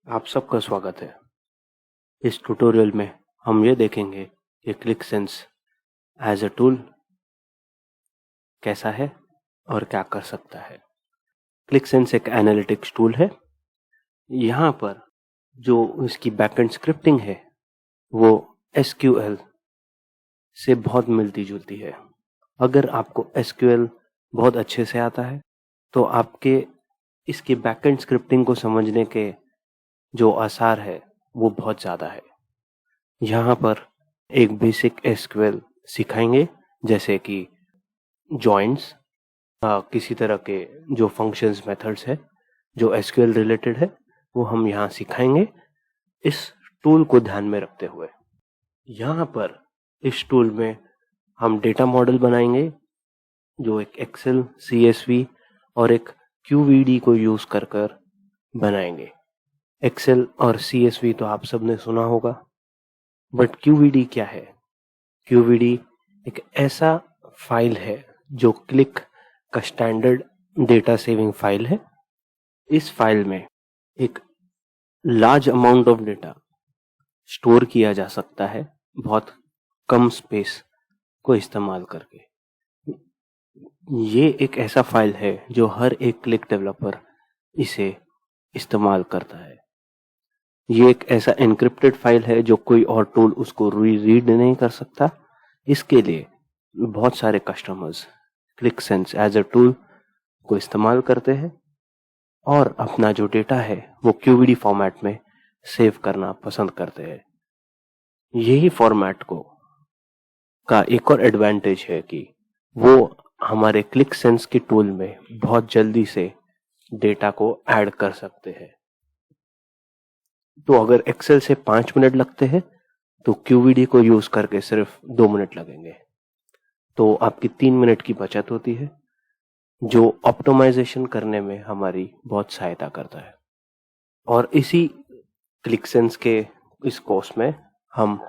आप सबका स्वागत है। इस ट्यूटोरियल में हम ये देखेंगे कि क्लिकसेंस एज अ टूल कैसा है और क्या कर सकता है। क्लिकसेंस एक एनालिटिक्स टूल है। यहाँ पर जो इसकी बैकएंड स्क्रिप्टिंग है वो SQL से बहुत मिलती जुलती है। अगर आपको SQL बहुत अच्छे से आता है तो आपके इसकी बैकएंड स्क्रिप्टिंग को समझने के जो आसार है वो बहुत ज़्यादा है। यहाँ पर एक बेसिक SQL सिखाएंगे, जैसे कि जॉइंट्स, किसी तरह के जो फंक्शंस मेथड्स है जो SQL रिलेटेड है वो हम यहाँ सिखाएंगे इस टूल को ध्यान में रखते हुए। यहाँ पर इस टूल में हम डेटा मॉडल बनाएंगे जो एक एक्सेल, CSV और एक QVD को यूज़ कर बनाएंगे। एक्सेल और CSV तो आप सबने सुना होगा, बट QVD क्या है? QVD एक ऐसा फाइल है जो क्लिक का स्टैंडर्ड डेटा सेविंग फाइल है। इस फाइल में एक large amount of data store किया जा सकता है बहुत कम स्पेस को इस्तेमाल करके। ये एक ऐसा फाइल है जो हर एक क्लिक डेवलपर इसे इस्तेमाल करता है। ये एक ऐसा एन्क्रिप्टेड फाइल है जो कोई और टूल उसको रीड नहीं कर सकता। इसके लिए बहुत सारे कस्टमर्स क्लिकसेंस एज अ टूल को इस्तेमाल करते हैं और अपना जो डेटा है वो QVD फॉर्मेट में सेव करना पसंद करते हैं। यही फॉर्मेट का एक और एडवांटेज है कि वो हमारे क्लिकसेंस के टूल में बहुत जल्दी से डेटा को ऐड कर सकते हैं। तो अगर एक्सेल से 5 मिनट लगते हैं तो QVD को यूज करके सिर्फ 2 मिनट लगेंगे। तो आपकी 3 मिनट की बचत होती है जो ऑप्टिमाइजेशन करने में हमारी बहुत सहायता करता है। और इसी क्लिकसेंस के इस कोर्स में हम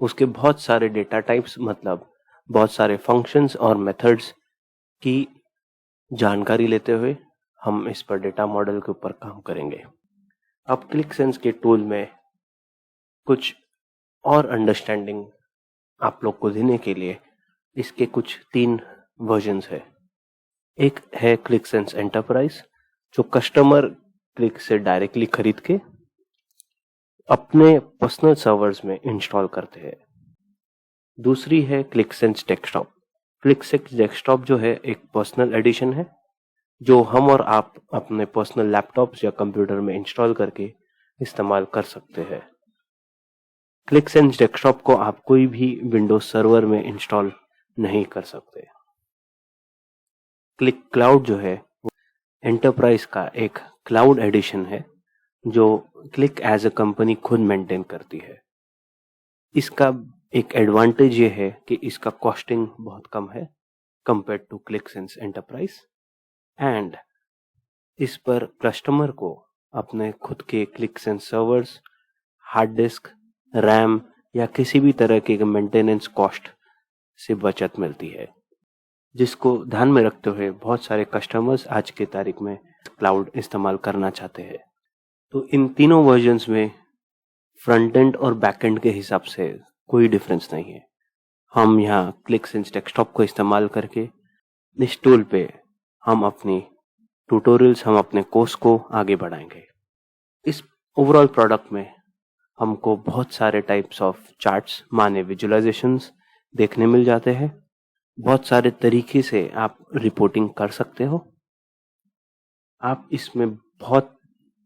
उसके बहुत सारे डेटा टाइप्स, मतलब बहुत सारे फंक्शंस और मेथड्स की जानकारी लेते हुए हम इस पर डेटा मॉडल के ऊपर काम करेंगे। अब क्लिकसेंस के टूल में कुछ और अंडरस्टैंडिंग आप लोग को देने के लिए इसके कुछ 3 वर्जन्स है। एक है क्लिकसेंस एंटरप्राइज जो कस्टमर क्लिक से डायरेक्टली खरीद के अपने पर्सनल सर्वर्स में इंस्टॉल करते हैं। दूसरी है क्लिकसेंस डेस्कटॉप। क्लिकसेंस डेस्कटॉप जो है एक पर्सनल एडिशन है जो हम और आप अपने पर्सनल लैपटॉप्स या कंप्यूटर में इंस्टॉल करके इस्तेमाल कर सकते हैं। क्लिकसेंस डेस्कटॉप को आप कोई भी विंडोज सर्वर में इंस्टॉल नहीं कर सकते। क्लिक क्लाउड जो है वो एंटरप्राइज का एक क्लाउड एडिशन है जो क्लिक एज अ कंपनी खुद मेंटेन करती है। इसका एक एडवांटेज ये है कि इसका कॉस्टिंग बहुत कम है कंपेयर टू क्लिकसेंस एंटरप्राइज, एंड इस पर कस्टमर को अपने खुद के क्लिकसेंस सर्वर्स, हार्ड डिस्क, रैम या किसी भी तरह के मेंटेनेंस कॉस्ट से बचत मिलती है, जिसको ध्यान में रखते हुए बहुत सारे कस्टमर्स आज के तारीख में क्लाउड इस्तेमाल करना चाहते हैं। तो इन तीनों वर्जन्स में फ्रंट एंड और बैक एंड के हिसाब से कोई डिफरेंस नहीं है। हम यहाँ क्लिकसेंस डेस्कटॉप को इस्तेमाल करके इस टूल पे हम अपनी ट्यूटोरियल्स, हम अपने कोर्स को आगे बढ़ाएंगे। इस ओवरऑल प्रोडक्ट में हमको बहुत सारे टाइप्स ऑफ चार्ट्स, माने विजुअलाइजेशंस देखने मिल जाते हैं। बहुत सारे तरीके से आप रिपोर्टिंग कर सकते हो। आप इसमें बहुत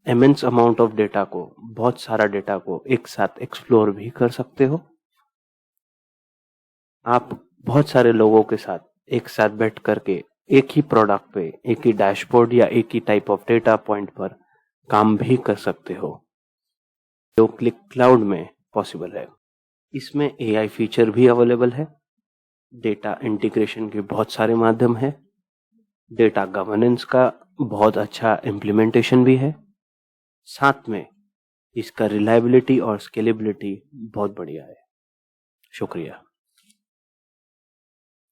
इमेंस अमाउंट ऑफ डेटा को, बहुत सारा डेटा को एक साथ एक्सप्लोर भी कर सकते हो। आप बहुत सारे लोगों के साथ एक साथ बैठ करके एक ही प्रोडक्ट पे, एक ही डैशबोर्ड या एक ही टाइप ऑफ डेटा पॉइंट पर काम भी कर सकते हो, जो क्लिक क्लाउड में पॉसिबल है। इसमें AI फीचर भी अवेलेबल है। डेटा इंटीग्रेशन के बहुत सारे माध्यम है। डेटा गवर्नेंस का बहुत अच्छा इम्प्लीमेंटेशन भी है। साथ में इसका रिलायबिलिटी और स्केलेबिलिटी बहुत बढ़िया है। शुक्रिया।